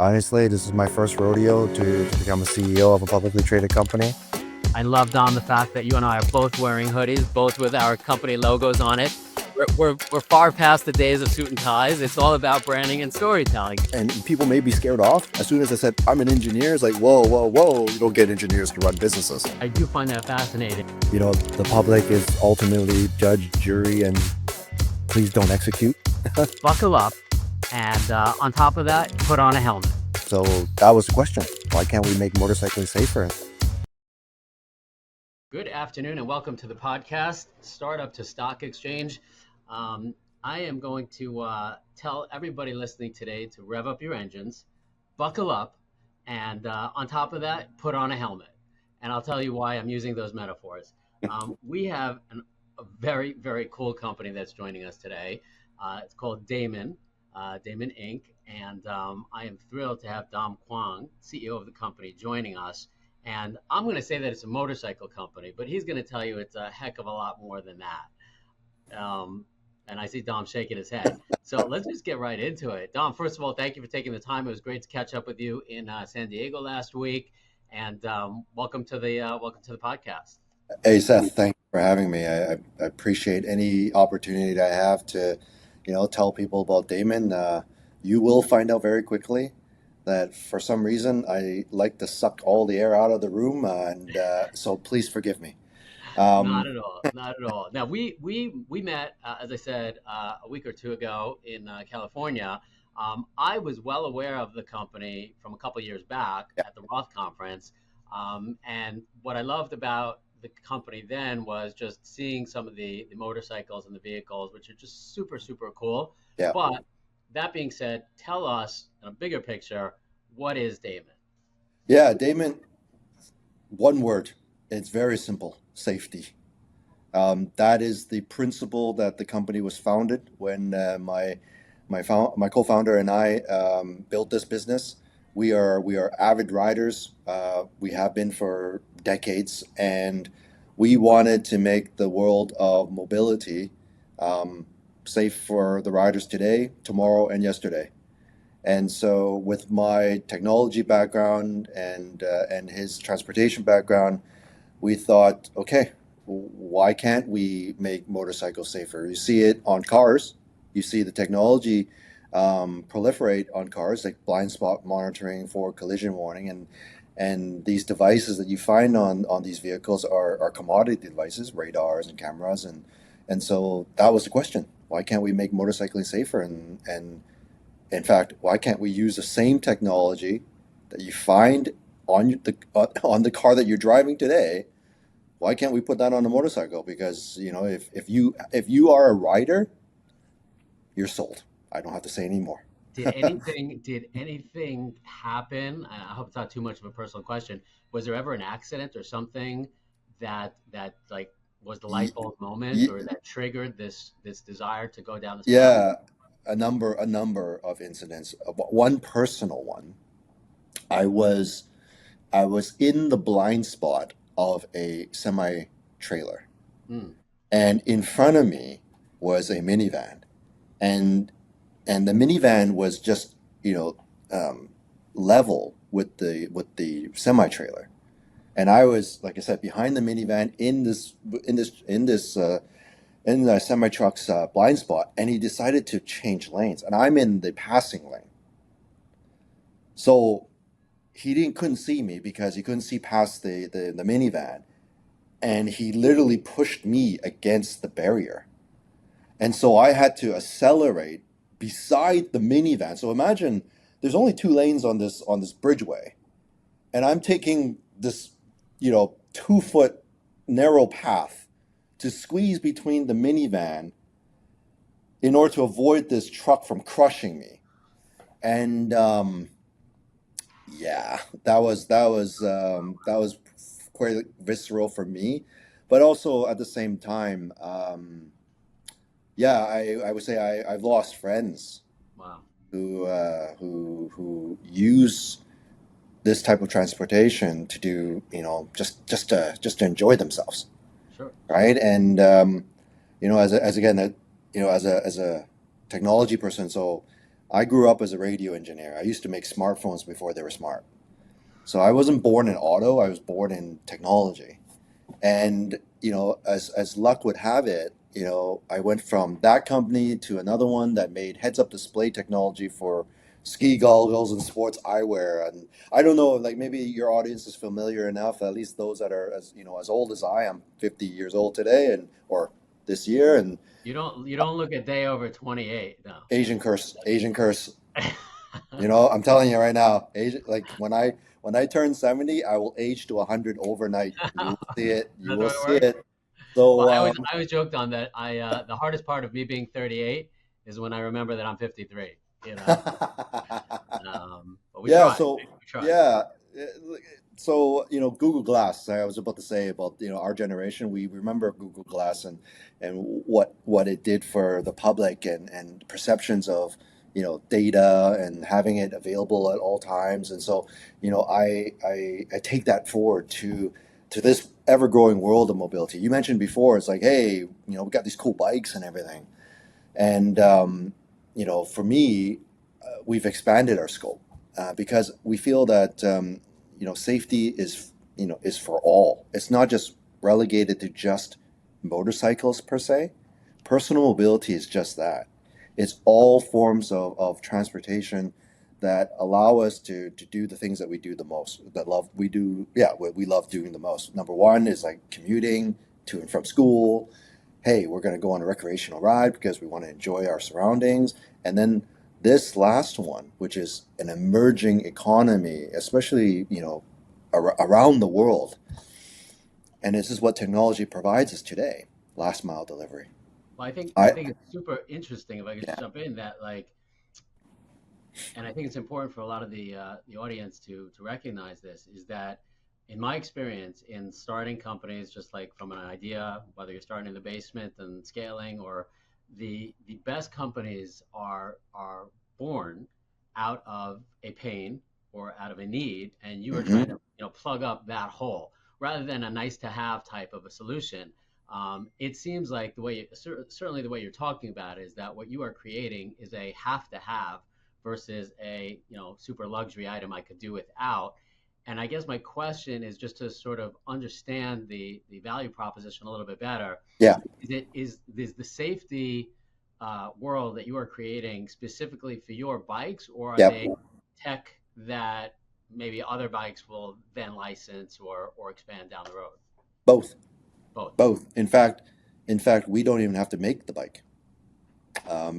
Honestly, this is my first rodeo to become a CEO of a publicly traded company. I love, Dom, the fact that you and I are both wearing hoodies, both with our company logos on it. We're far past the days of suit and ties. It's all about branding and storytelling. And people may be scared off. As soon as I said, I'm an engineer, it's like, whoa, whoa, whoa. You don't get engineers to run businesses. I do find that fascinating. You know, the public is ultimately judge, jury, and please don't execute. Buckle up, and on top of that, put on a helmet. So that was the question. Why can't we make motorcycling safer? Good afternoon and welcome to the podcast, Startup to Stock Exchange. I am going to tell everybody listening today to rev up your engines, buckle up, and on top of that, put on a helmet. And I'll tell you why I'm using those metaphors. We have a very, very cool company that's joining us today. It's called Damon, Damon Inc. And I am thrilled to have Dom Kwong, CEO of the company, joining us. And I'm going to say that it's a motorcycle company, but he's going to tell you it's a heck of a lot more than that. And I see Dom shaking his head. So let's just get right into it. Dom, first of all, thank you for taking the time. It was great to catch up with you in San Diego last week. And welcome to the podcast. Hey, Seth, thanks for having me. I appreciate any opportunity that I have to, tell people about Damon. You will find out very quickly that for some reason I like to suck all the air out of the room, and so please forgive me. Not at all. Not at all. Now we met, as I said, a week or two ago in California. I was well aware of the company from a couple of years back Yeah, at the Roth conference, and what I loved about the company then was just seeing some of the motorcycles and the vehicles, which are just super super cool. yeah, But that being said, tell us in a bigger picture, what is Damon? yeah. Damon, one word. It's very simple: safety. That is the principle that the company was founded when my co-founder and I built this business. We are avid riders. We have been for decades, and we wanted to make the world of mobility um, safe for the riders today, tomorrow, and yesterday. And so, with my technology background and his transportation background, we thought, okay, why can't we make motorcycles safer? You see it on cars. You see the technology proliferate on cars, like blind spot monitoring for collision warning, and these devices that you find on these vehicles are commodity devices, radars and cameras, and so that was the question: why can't we make motorcycling safer? And in fact, why can't we use the same technology that you find on the car that you're driving today? Why can't we put that on a motorcycle? Because if you are a rider, you're sold. I don't have to say any more. Did anything happen? I hope it's not too much of a personal question. Was there ever an accident or something that like was the light Y- bulb moment y- or that triggered this desire to go down this path? yeah, a number of incidents. One personal one. I was I was in the blind spot of a semi trailer, Hmm. and in front of me was a minivan, and and the minivan was just you know um, level with the semi trailer, and I was, like I said, behind the minivan in the semi truck's blind spot, and he decided to change lanes, and I'm in the passing lane, so he didn't couldn't see me because he couldn't see past the minivan, and he literally pushed me against the barrier. And so I had to accelerate beside the minivan. So imagine there's only two lanes on this bridgeway, and I'm taking this, 2 foot narrow path to squeeze between the minivan in order to avoid this truck from crushing me. And yeah, that was quite visceral for me, but also at the same time, yeah, I would say I've lost friends Wow. who use this type of transportation to do, just to enjoy themselves, Sure. right? And as again, as a technology person, so I grew up as a radio engineer. I used to make smartphones before they were smart. So I wasn't born in auto, I was born in technology. And, as luck would have it, I went from that company to another one that made heads-up display technology for ski goggles and sports eyewear. And I don't know, like maybe your audience is familiar enough, at least those that are as old as I am, 50 years old today and or this year, and You don't look a day over 28, no. Asian curse, Asian curse. I'm telling you right now, Asian, like when I turn 70, I will age to 100 overnight. You will see it. You That's the will way it see works. it. Well, So, I always joked on that. The hardest part of me being 38 is when I remember that I'm 53. You know, but we yeah, try. so We try. yeah, so Google Glass. I was about to say about our generation. We remember Google Glass and what it did for the public and perceptions of data and having it available at all times. And so I take that forward to this ever growing world of mobility. You mentioned before, it's like, hey, we got these cool bikes and everything. And for me, we've expanded our scope because we feel that safety is for all. It's not just relegated to just motorcycles per se. Personal mobility is just that. It's all forms of transportation that allow us to do the things that we do the most. That love we do. Yeah, what we love doing the most. Number one is like commuting to and from school. Hey, we're going to go on a recreational ride because we want to enjoy our surroundings. And then this last one, which is an emerging economy, especially, around the world. And this is what technology provides us today, last mile delivery. Well, I I, think it's super interesting if I could just yeah. jump in that like, and I think it's important for a lot of the audience to recognize this is that in my experience in starting companies, just like from an idea, whether you're starting in the basement and scaling, or the best companies are born out of a pain or out of a need, and you are trying to Hmm. plug up that hole rather than a nice to have type of a solution. It seems like certainly the way you're talking about is that what you are creating is a have to have versus a super luxury item I could do without. And I guess my question is just to sort of understand the value proposition a little bit better. Yeah. Is the safety world that you are creating specifically for your bikes, or are Yeah. they tech that maybe other bikes will then license or expand down the road? Both. Both. Both. In fact, we don't even have to make the bike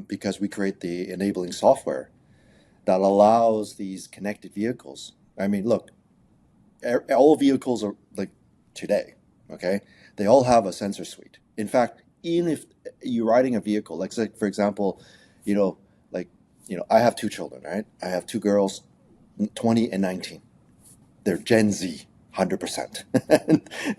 because we create the enabling software that allows these connected vehicles. I mean, look, all vehicles are like today, okay? They all have a sensor suite. In fact, even if you're riding a vehicle, like say, for example, you know, like, I have two children, right? I have two girls, 20 and 19. They're Gen Z, 100%.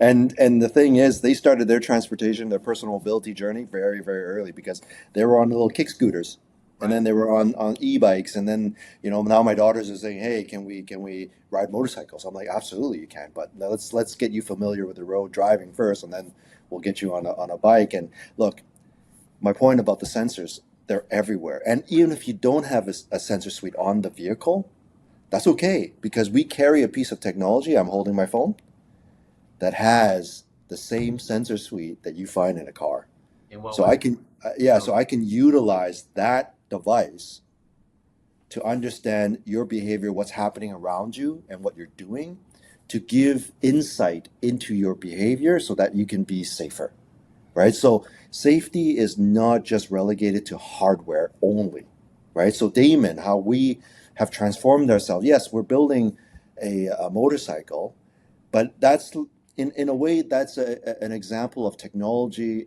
And the thing is, they started their transportation, their personal mobility journey very, very early because they were on little kick scooters, and Right. then they were on e-bikes, and then now my daughters are saying, "Hey, can we ride motorcycles?" I'm like, "Absolutely, you can, but let's get you familiar with the road driving first, and then we'll get you on a bike." And look, my point about the sensors, they're everywhere, and even if you don't have a sensor suite on the vehicle, that's okay because we carry a piece of technology. I'm holding my phone that has the same sensor suite that you find in a car. In what So way? I can, yeah, So so I can utilize that device to understand your behavior, what's happening around you, and what you're doing to give insight into your behavior so that you can be safer, right? So safety is not just relegated to hardware only, right? So Damon, how we have transformed ourselves. Yes, we're building a motorcycle, but that's in a way that's an example of technology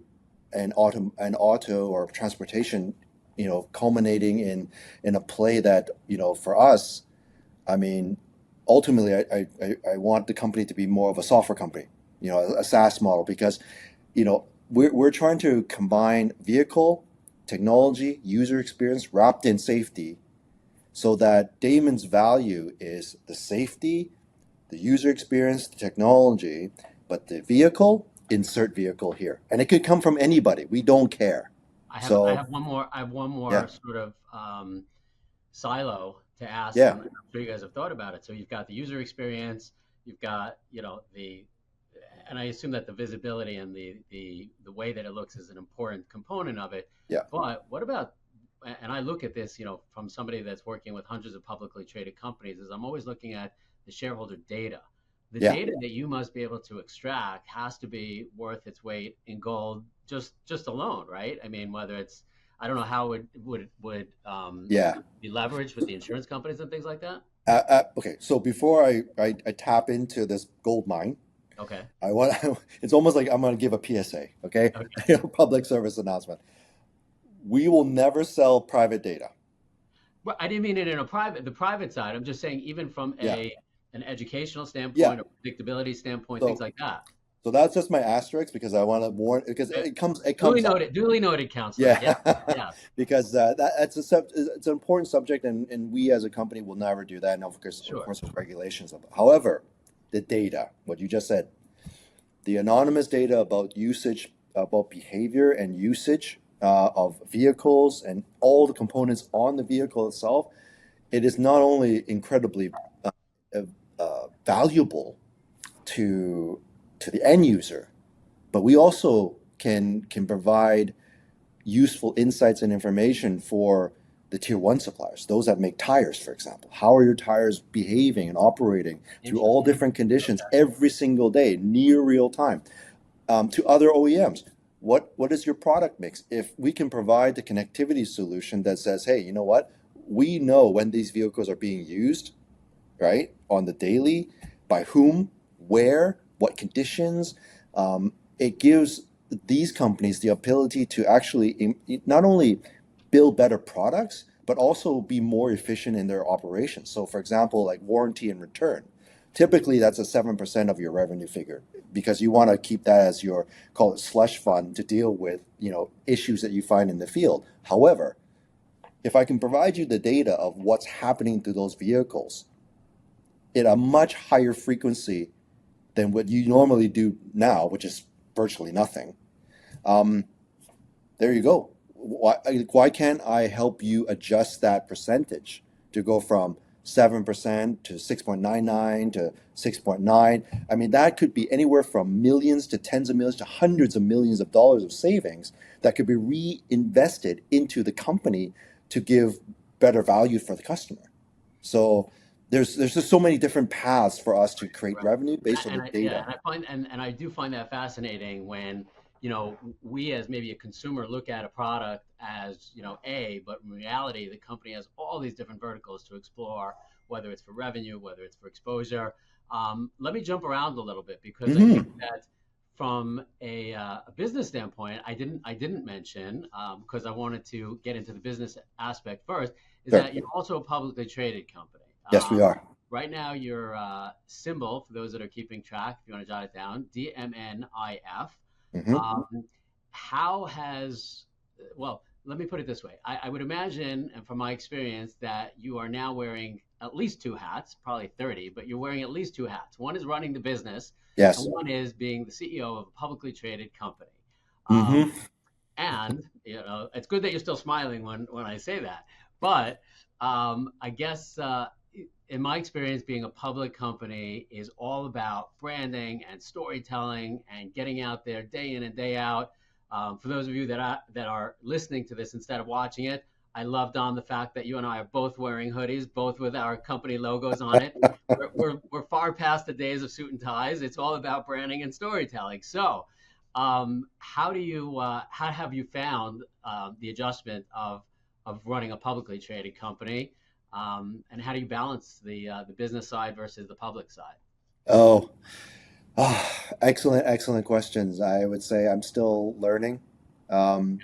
and auto or transportation, culminating in a play that for us, I mean, ultimately, I want the company to be more of a software company, a SaaS model, because we're trying to combine vehicle technology, user experience wrapped in safety, so that Damon's value is the safety, the user experience, the technology, but the vehicle, insert vehicle here. And it could come from anybody. We don't care. I have So, one more yeah. sort of silo to ask, Yeah. and I'm sure you guys have thought about it. So you've got the user experience, you've got, and I assume that the visibility and the way that it looks is an important component of it. Yeah. But what about, and I look at this, from somebody that's working with hundreds of publicly traded companies, is I'm always looking at the shareholder data. The Yeah. data that you must be able to extract has to be worth its weight in gold, just alone, right? I mean, whether it's, I don't know how it would Yeah. be leveraged with the insurance companies and things like that. Okay. So before I tap into this gold mine, Okay. I want it's almost like I'm going to give a PSA, okay? Okay. Public service announcement. We will never sell private data. Well, I didn't mean it in the private side. I'm just saying, even from Yeah. an educational Yeah. standpoint, or predictability standpoint, things So like that. so that's just my asterisk because I want to warn because Uh, it Duly course up. noted. Duly noted, counselor. Yeah. Yeah. Yeah. Because that's it's an important subject, and we as a company will never do that. And of Sure. course, there's regulations of it. However, the data, what you just said, the anonymous data about usage, about behavior and usage of vehicles and all the components on the vehicle itself, it is not only incredibly valuable to the end user, but we also can provide useful insights and information for the tier one suppliers, those that make tires, for example. How are your tires behaving and operating through all Interesting. different conditions Okay. every single day, near real time? To other OEMs, what is your product mix? If we can provide the connectivity solution that says, hey, you know what? We know when these vehicles are being used, right, on the daily, by whom, where, what conditions. It gives these companies the ability to actually not only build better products, but also be more efficient in their operations. So, for example, like warranty and return, typically that's a 7% of your revenue figure because you want to keep that as your, call it slush fund, to deal with issues that you find in the field. However, if I can provide you the data of what's happening to those vehicles at a much higher frequency than what you normally do now, which is virtually nothing, um, there you go. Why can't I help you adjust that percentage to go from 7% to 6.99 to 6.9? I mean, that could be anywhere from millions to tens of millions to hundreds of millions of dollars of savings that could be reinvested into the company to give better value for the customer. So there's just so many different paths for us to create Right. revenue based on the Yeah, data. and I find and I do find that fascinating when, we as maybe a consumer look at a product as, but in reality the company has all these different verticals to explore, whether it's for revenue, whether it's for exposure. Let me jump around a little bit because I think Hmm. that from a business standpoint, I didn't mention, because I wanted to get into the business aspect first, is Sure. that you're also a publicly traded company. Yes, we are. Right now, your symbol, for those that are keeping track, if you want to jot it down, DMNIF. Hmm. Um, how has, well, let me put it this way. I would imagine, and from my experience, that you are now wearing at least two hats, probably 30, but you're wearing at least two hats. One is running the business, and Yes. one is being the CEO of a publicly traded company. Um, Hmm. and it's good that you're still smiling when I say that. But I guess in my experience, being a public company is all about branding and storytelling and getting out there day in and day out. For those of you that are listening to this instead of watching it, I loved on the fact that you and I are both wearing hoodies, both with our company logos on it. We're far past the days of suit and ties. It's all about branding and storytelling. So, how have you found the adjustment of running a publicly traded company, and how do you balance the business side versus the public side? Oh, excellent, excellent questions. I would say I'm still learning. Um,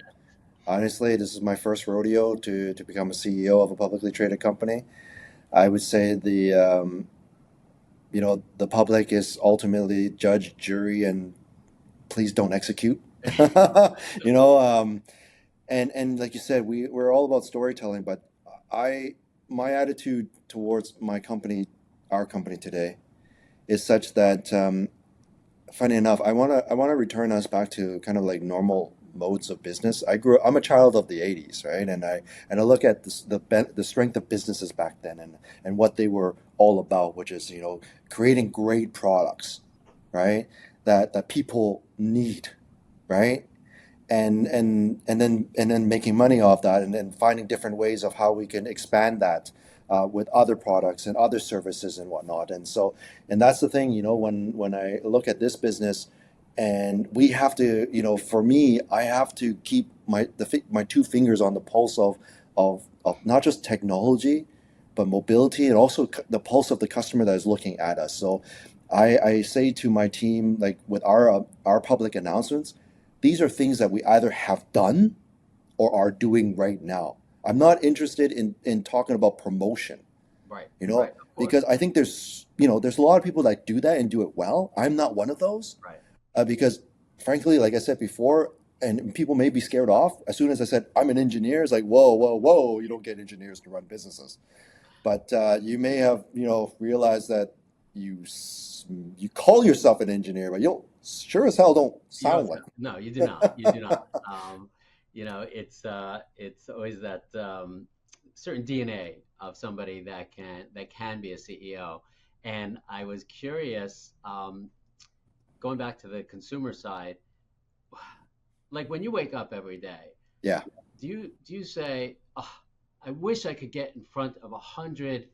Honestly, this is my first rodeo to become a CEO of a publicly traded company. I would say the public is ultimately judge, jury, and please don't execute. You know, and like you said, we're all about storytelling, but I my attitude towards my company, our company today, is such that funny enough, I wanna return us back to kind of like normal modes of business. I'm a child of the 80s, right? And I look at the strength of businesses back then, and what they were all about, which is, creating great products, right? That people need, right? And then making money off that, and then finding different ways of how we can expand that with other products and other services and whatnot. And that's the thing, when I look at this business, and we have to, for me, I have to keep my two fingers on the pulse of not just technology, but mobility, and also the pulse of the customer that is looking at us. So I say to my team, like with our public announcements, these are things that we either have done or are doing right now. I'm not interested in talking about promotion, Right. you know, Right. Of course. because I think there's a lot of people that do that and do it well. I'm not one of those, Right. because frankly, like I said before, and people may be scared off. As soon as I said I'm an engineer, it's like, whoa, whoa, whoa, you don't get engineers to run businesses. But you may have, realized that you call yourself an engineer, but you don't, sure as hell don't You sound don't like. no, you do not. You do not. It's always that certain DNA of somebody that can be a CEO. And I was curious, going back to the consumer side, like when you wake up every day, Yeah. do you say, oh, I wish I could get in front of 100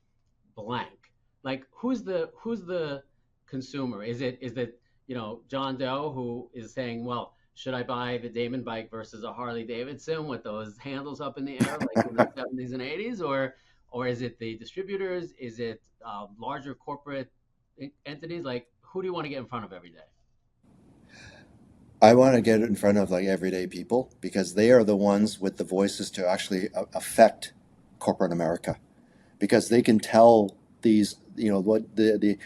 blank? Like who's the consumer? Is it John Doe who is saying, well, should I buy the Damon bike versus a Harley Davidson with those handles up in the air like in the 70s and 80s, or is it the distributors? Is it larger corporate entities? Like who do you want to get in front of every day? I want to get in front of like everyday people, because they are the ones with the voices to actually affect corporate America, because they can tell these, what the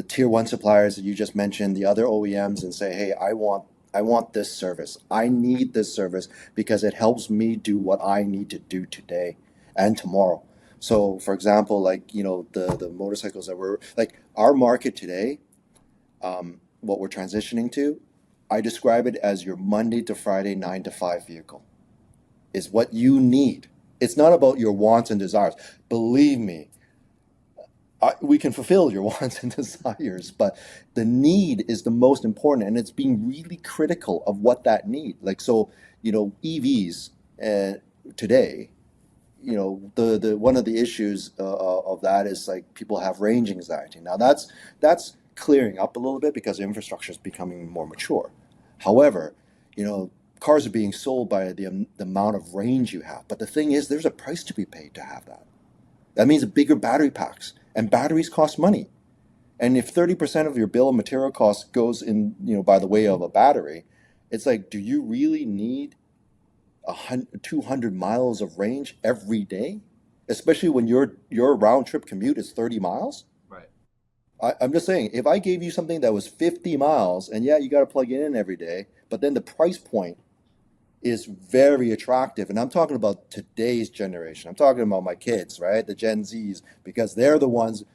tier one suppliers that you just mentioned, the other OEMs, and say, hey, I want this service. I need this service because it helps me do what I need to do today and tomorrow. So, for example, like, the motorcycles that we're like, our market today, what we're transitioning to, I describe it as your Monday to Friday 9 to 5 vehicle is what you need. It's not about your wants and desires. Believe me, we can fulfill your wants and desires, but the need is the most important, and it's being really critical of what that need. Like, so, EVs today, the one of the issues of that is like people have range anxiety. Now that's clearing up a little bit because the infrastructure is becoming more mature. However, you know, cars are being sold by the amount of range you have. But the thing is, there's a price to be paid to have that. That means bigger battery packs, and batteries cost money. And if 30% of your bill of material cost goes in, by the way of a battery, it's like, do you really need 200 miles of range every day? Especially when your round trip commute is 30 miles? Right. I'm just saying, if I gave you something that was 50 miles, and yeah, you got to plug it in every day, but then the price point is very attractive. And I'm talking about today's generation. I'm talking about my kids, right? The Gen Zs, because they're the ones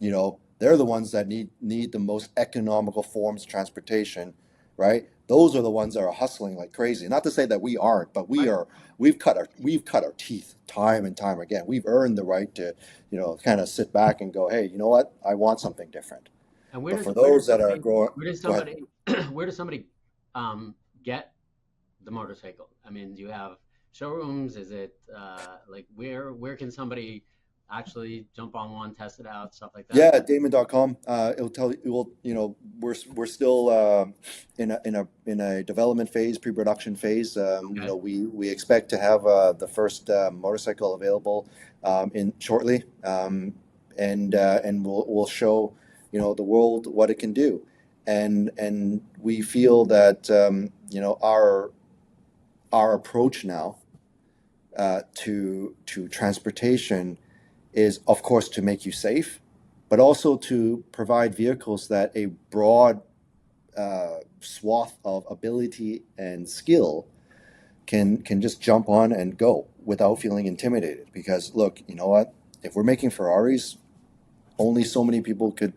that need the most economical forms of transportation, right? Those are the ones that are hustling like crazy. Not to say that we aren't, but we Right. are. We've cut our teeth time and time again. We've earned the right to, kind of sit back and go, hey, you know what? I want something different. And But for those that are growing, go ahead. where does somebody get the motorcycle? I mean, do you have showrooms? Is it like where can somebody actually jump on one, test it out, stuff like that? Yeah, Damon.com. It'll tell you. Well, we're still in a development phase, pre-production phase. Okay. We expect to have the first motorcycle available in shortly, and we'll show the world what it can do, and we feel that our approach now to transportation is, of course, to make you safe, but also to provide vehicles that a broad swath of ability and skill can just jump on and go without feeling intimidated. Because look, you know what? If we're making Ferraris, only so many people could,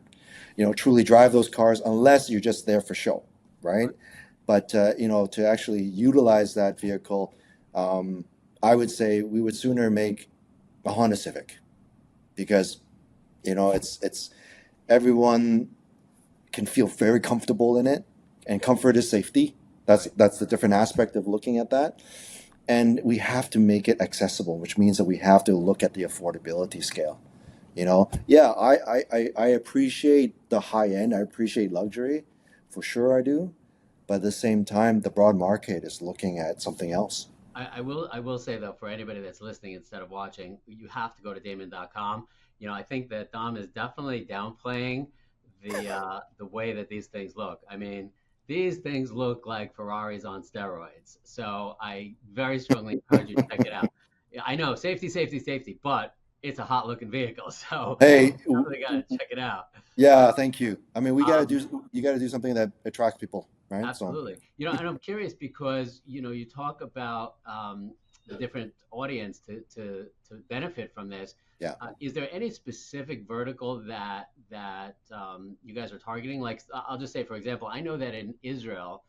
truly drive those cars unless you're just there for show, right? But to actually utilize that vehicle, um, I would say we would sooner make a Honda Civic because it's everyone can feel very comfortable in it, and comfort is safety. That's the different aspect of looking at that. And we have to make it accessible, which means that we have to look at the affordability scale. Yeah, I appreciate the high end. I appreciate luxury, for sure I do. But at the same time, the broad market is looking at something else. I will say though, for anybody that's listening instead of watching, you have to go to Damon.com. I think that Dom is definitely downplaying the way that these things look. I mean, these things look like Ferraris on steroids. So I very strongly encourage you to check it out. Yeah, I know safety, safety, safety, but it's a hot looking vehicle, so Hey, definitely got to check it out. Uh, yeah, thank you. I mean, we got to um, do you got to do something that attracts people, right? So, Absolutely. And I'm curious because, you talk about the different audience to benefit from this. yeah, Is there any specific vertical that you guys are targeting? Like, I'll just say, for example, I know that in Israel,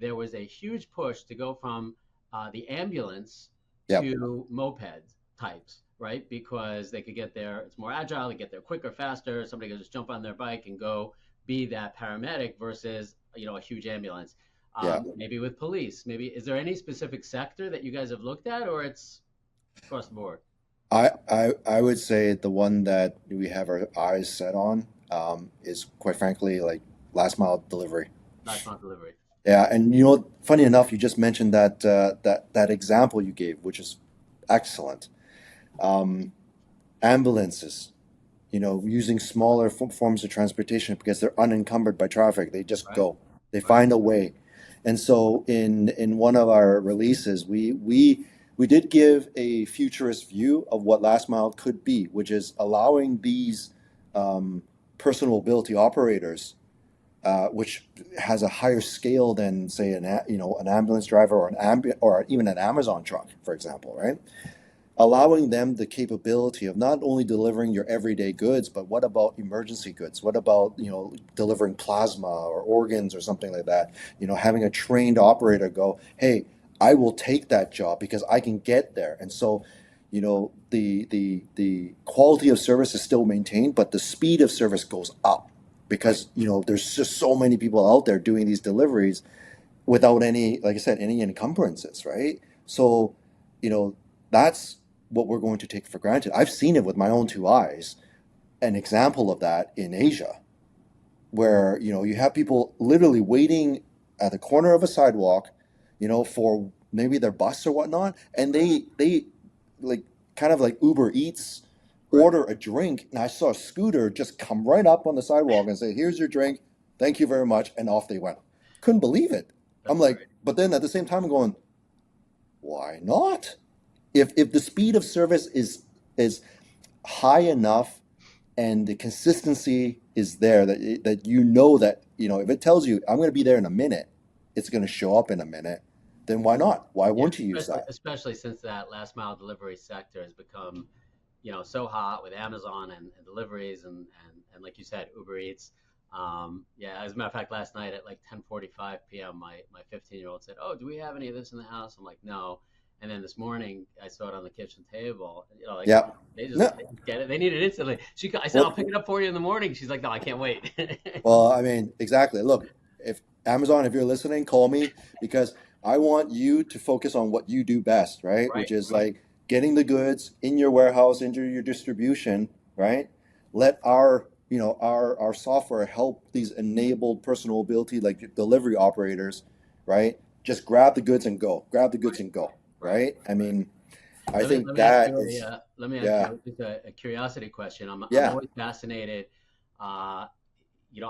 there was a huge push to go from the ambulance yeah, to moped types, right? Because they could get there, it's more agile, they get there quicker, faster. Somebody can just jump on their bike and go be that paramedic versus a huge ambulance. yeah. Maybe with police. Maybe is there any specific sector that you guys have looked at, or it's across the board? I would say the one that we have our eyes set on is quite frankly like last mile delivery. Last mile delivery. Yeah, and funny enough, you just mentioned that example you gave, which is excellent. Um, Ambulances, using smaller forms of transportation because they're unencumbered by traffic. They just Right. go. They Right. find a way. And so in one of our releases, we did give a futurist view of what last mile could be, which is allowing these um, personal mobility operators, which has a higher scale than say an ambulance driver or or even an Amazon truck, for example, right? Allowing them the capability of not only delivering your everyday goods, but what about emergency goods? What about, delivering plasma or organs or something like that? Having a trained operator go, hey, I will take that job because I can get there. And so, the quality of service is still maintained, but the speed of service goes up Right. because, there's just so many people out there doing these deliveries without any, like I said, any encumbrances, right? So, you know, that's what we're going to take for granted. I've seen it with my own two eyes, an example of that in Asia, where, you have people literally waiting at the corner of a sidewalk, for maybe their bus or whatnot, and they like kind of like Uber Eats Right. order a drink, and I saw a scooter just come right up on the sidewalk and say, "Here's your drink, thank you very much," and off they went. Couldn't believe it. I'm That's like, great. but then at the same time, I'm going, why not? If the speed of service is high enough and the consistency is there that that if it tells you I'm going to be there in a minute, it's going to show up in a minute, then why not? Why Yeah, won't you use especially that? especially since that last mile delivery sector has become, so hot with Amazon and deliveries and like you said, Uber Eats. Yeah, as a matter of fact, last night at like 10:45 p.m., my 15-year-old said, "Oh, do we have any of this in the house?" I'm like, "No." And then this morning, I saw it on the kitchen table. Like Yeah. they just No. they just get it. They need it instantly. I said, "I'll Well, pick it up for you in the morning." She's like, "No, I can't wait." I mean, exactly. Look, if Amazon, if you're listening, call me because I want you to focus on what you do best, right? Right, Which is right, like getting the goods in your warehouse, into your distribution, right? Let our software help these enabled personal mobility like delivery operators, right? Just grab the goods and go. Grab the goods right, and go, right, right? I right. mean, I Let me think let me ask that you is, let me ask yeah, you just a curiosity question. I'm yeah, always fascinated. Uh,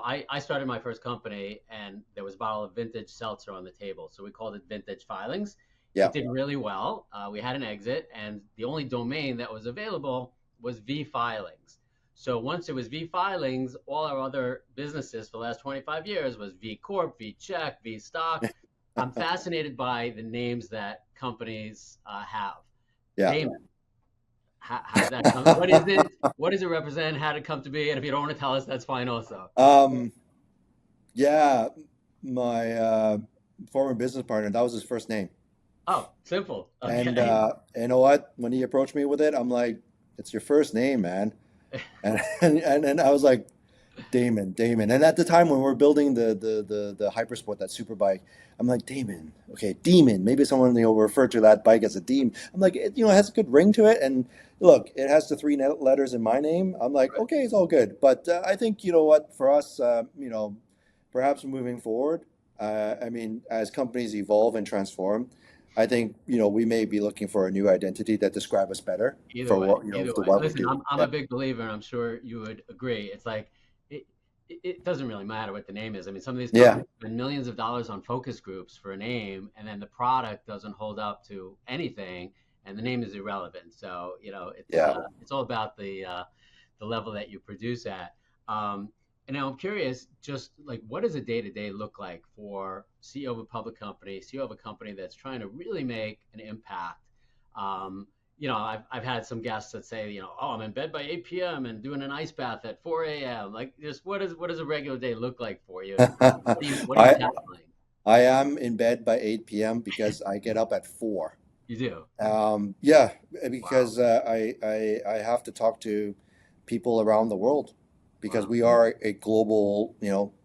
I started my first company and there was a bottle of vintage seltzer on the table, so we called it Vintage Filings. It yeah. did really well. We had an exit, and the only domain that was available was V Filings. So once it was V Filings, all our other businesses for the last 25 years was V Corp, V Check, V Stock. I'm fascinated by the names that companies have. Yeah. Damon, how did that come? What is it? What does it represent? How did it come to be? And if you don't want to tell us, that's fine also. Um, yeah, my former business partner, that was his first name. Oh, simple. And Okay. you know what? When he approached me with it, I'm like, "It's your first name, man." And I was like, Damon, Damon. And at the time when we're building the hypersport, that super bike, I'm like, Damon, okay, demon. Maybe someone will refer to that bike as a demon. I'm like, it has a good ring to it. And look, it has the three letters in my name. I'm like, Right. okay, it's all good. But I think you know what, for us, perhaps moving forward, I mean, as companies evolve and transform, I think we may be looking for a new identity that describe us better Either for way, what either for way. what we Listen, do. I'm Yeah, a big believer, and I'm sure you would agree. It's like it, it doesn't really matter what the name is. I mean, some of these yeah, companies spend millions of dollars on focus groups for a name, and then the product doesn't hold up to anything, and the name is irrelevant. So, yeah. it's all about the level that you produce at. Um, and now I'm curious, just like what does a day to day look like for CEO of a public company, CEO of a company that's trying to really make an impact? Um, I've had some guests that say, oh, I'm in bed by 8 p.m. and doing an ice bath at 4 a.m. Like, just what does a regular day look like for you, and what are you I tackling? I am in bed by 8 p.m. because I get up at 4. You do. Yeah, Wow. because I have to talk to people around the world because Wow. we are a global,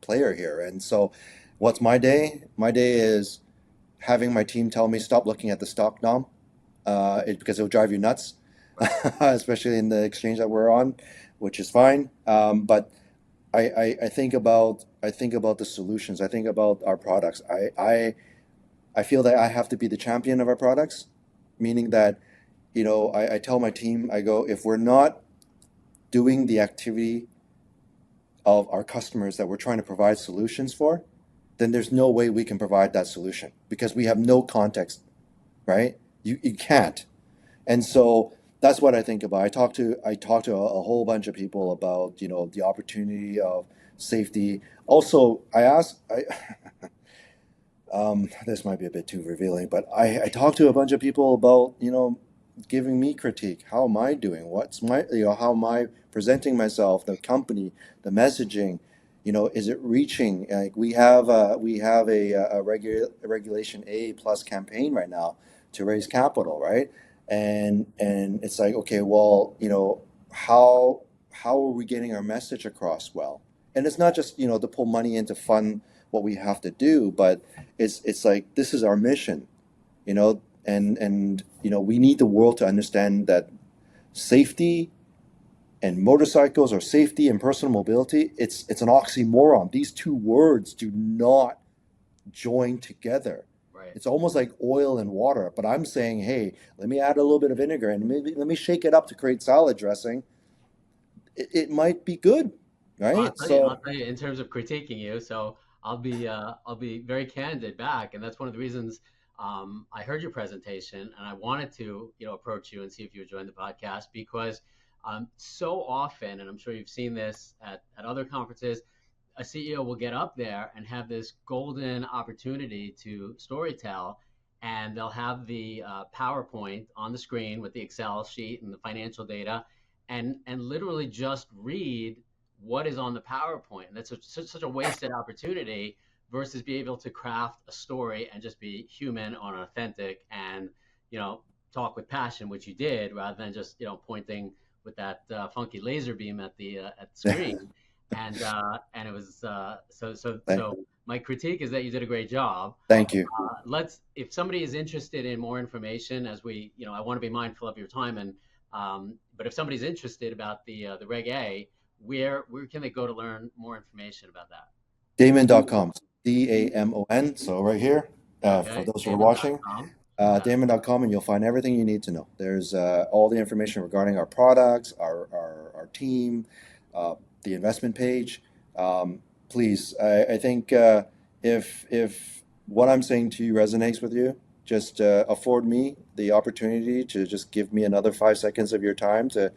player here. And so what's my day? My day is having my team tell me stop looking at the stock now, because it'll drive you nuts, especially in the exchange that we're on, which is fine. But I think about the solutions. I think about our products. I feel that I have to be the champion of our products, meaning that I tell my team, I go, if we're not doing the activity of our customers that we're trying to provide solutions for, then there's no way we can provide that solution because we have no context, right? You can't. And so that's what I think about. I talk to a whole bunch of people about the opportunity of safety. Also, this might be a bit too revealing, but I talked to a bunch of people about giving me critique. How am I doing? What's my how am I presenting myself? The company, the messaging. Is it reaching? Like we have a regulation A plus campaign right now to raise capital, right? And it's like, okay, well, how are we getting our message across well? And it's not just to pull money in to fund what we have to do, but it's like this is our mission, and we need the world to understand that safety and motorcycles, or safety and personal mobility, it's an oxymoron. These two words do not join together. Right. It's almost like oil and water. But I'm saying, hey, let me add a little bit of vinegar and maybe let me shake it up to create salad dressing. It might be good, Well, right? I'll So tell you, in terms of critiquing you, so I'll be very candid back, and that's one of the reasons I heard your presentation, and I wanted to approach you and see if you would join the podcast because so often, and I'm sure you've seen this at other conferences, a CEO will get up there and have this golden opportunity to storytell, and they'll have the PowerPoint on the screen with the Excel sheet and the financial data, and literally just read what is on the PowerPoint. And that's such a wasted opportunity versus be able to craft a story and just be human and authentic and you know talk with passion, which you did, rather than just pointing with that funky laser beam at the screen. And it was so my critique is that you did a great job. thank you. Let's if somebody is interested in more information, as we I want to be mindful of your time, and but if somebody's interested about the Reg A, where can they go to learn more information about that? Damon.com. Damon. So right here, for Okay, those who are watching, Damon.com. Damon.com, and you'll find everything you need to know. There's all the information regarding our products, our team, the investment page. Please, I think if what I'm saying to you resonates with you, just afford me the opportunity to just give me another 5 seconds of your time to,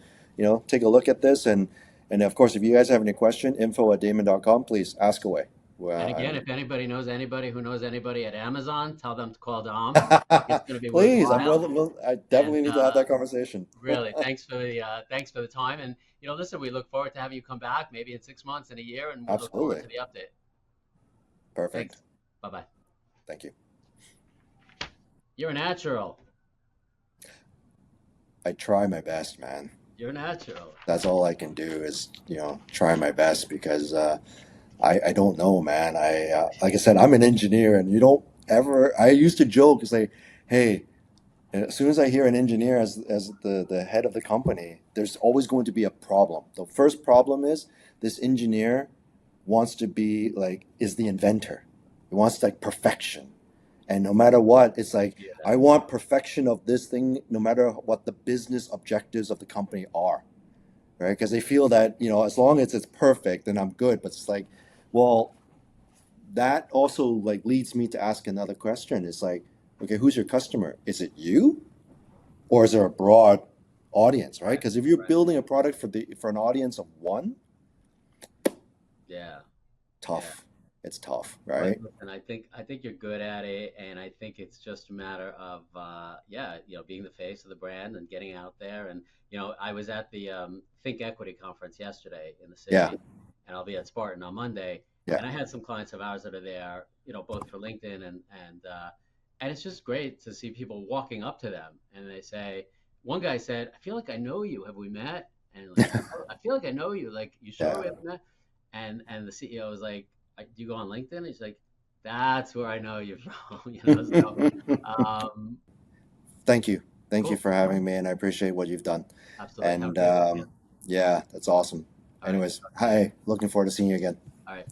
take a look at this. And of course, if you guys have any question, info@damon.com, please ask away. And Well, again, if anybody knows anybody who knows anybody at Amazon, tell them to call Dom. It's going to be please, worthwhile. I And definitely need to have that conversation. really, thanks for the time. And listen, we look forward to having you come back maybe in 6 months, in a year, and we look forward Absolutely. to the update. Perfect. Thanks. Bye bye. Thank you. You're a natural. I try my best, man. You're a natural. That's all I can do is, try my best because I don't know, man. Like I said, I'm an engineer, and you don't ever. I used to joke, it's like, hey, as soon as I hear an engineer as the head of the company, there's always going to be a problem. The first problem is this engineer wants to be like is the inventor. He wants like perfection. And no matter what, it's like Yeah. I want perfection of this thing, no matter what the business objectives of the company are, right? Because they feel that as long as it's perfect, then I'm good. But it's like, well, that also like leads me to ask another question. It's like, okay, who's your customer? Is it you, or is there a broad audience, right? Because if you're Right. building a product for an audience of one, Yeah. tough. It's tough, But right? listen, I think you're good at it, and I think it's just a matter of yeah, being the face of the brand and getting out there. And I was at the Think Equity conference yesterday in the Yeah, city, and I'll be at Spartan on Monday. yeah, And I had some clients of ours that are there, both for LinkedIn and it's just great to see people walking up to them and they say, one guy said, "I feel like I know you. Have we met?" And like, "Oh, I feel like I know you. Like, you sure yeah. we haven't met?" And the CEO was like, "Do you go on LinkedIn?" He's like, "That's where I know you from." So um, Thank you. Thank you cool. for having me, and I appreciate what you've done. Absolutely. Have a And great weekend. yeah, that's awesome. All right. Anyways, hi. Looking forward to seeing you again.